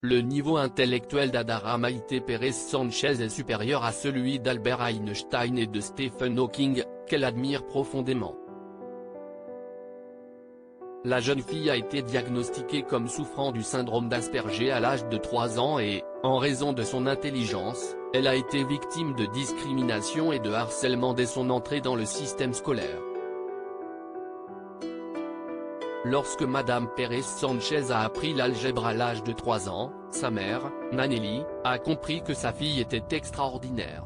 Le niveau intellectuel d'Adara Maite Pérez Sanchez est supérieur à celui d'Albert Einstein et de Stephen Hawking, qu'elle admire profondément. La jeune fille a été diagnostiquée comme souffrant du syndrome d'Asperger à l'âge de 3 ans et, en raison de son intelligence, elle a été victime de discrimination et de harcèlement dès son entrée dans le système scolaire. Lorsque Madame Pérez Sanchez a appris l'algèbre à l'âge de 3 ans, sa mère, Naneli, a compris que sa fille était extraordinaire.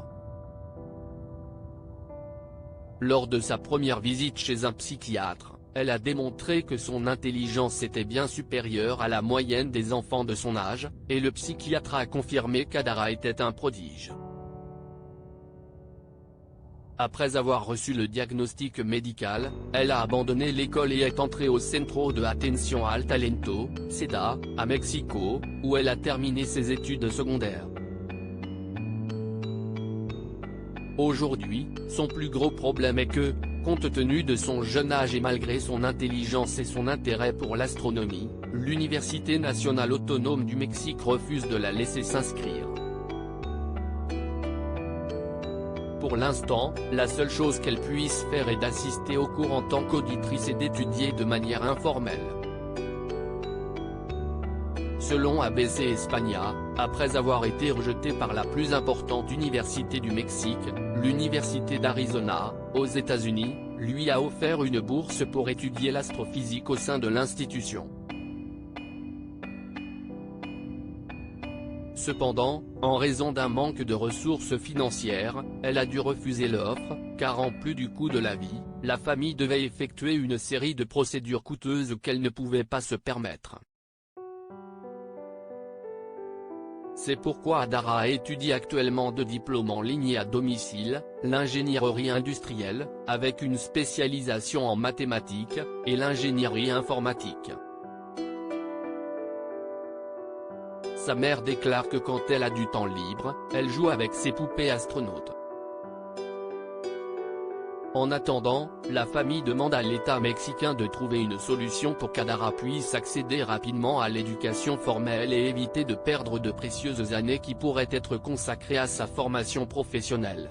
Lors de sa première visite chez un psychiatre, elle a démontré que son intelligence était bien supérieure à la moyenne des enfants de son âge, et le psychiatre a confirmé qu'Adara était un prodige. Après avoir reçu le diagnostic médical, elle a abandonné l'école et est entrée au Centro de Atención al Talento, CEDA, à Mexico, où elle a terminé ses études secondaires. Aujourd'hui, son plus gros problème est que, compte tenu de son jeune âge et malgré son intelligence et son intérêt pour l'astronomie, l'Université nationale autonome du Mexique refuse de la laisser s'inscrire. Pour l'instant, la seule chose qu'elle puisse faire est d'assister aux cours en tant qu'auditrice et d'étudier de manière informelle. Selon ABC España, après avoir été rejetée par la plus importante université du Mexique, l'Université d'Arizona, aux États-Unis, lui a offert une bourse pour étudier l'astrophysique au sein de l'institution. Cependant, en raison d'un manque de ressources financières, elle a dû refuser l'offre, car en plus du coût de la vie, la famille devait effectuer une série de procédures coûteuses qu'elle ne pouvait pas se permettre. C'est pourquoi Adara étudie actuellement 2 diplômes en ligne et à domicile, l'ingénierie industrielle, avec une spécialisation en mathématiques, et l'ingénierie informatique. Sa mère déclare que quand elle a du temps libre, elle joue avec ses poupées astronautes. En attendant, la famille demande à l'État mexicain de trouver une solution pour qu'Adara puisse accéder rapidement à l'éducation formelle et éviter de perdre de précieuses années qui pourraient être consacrées à sa formation professionnelle.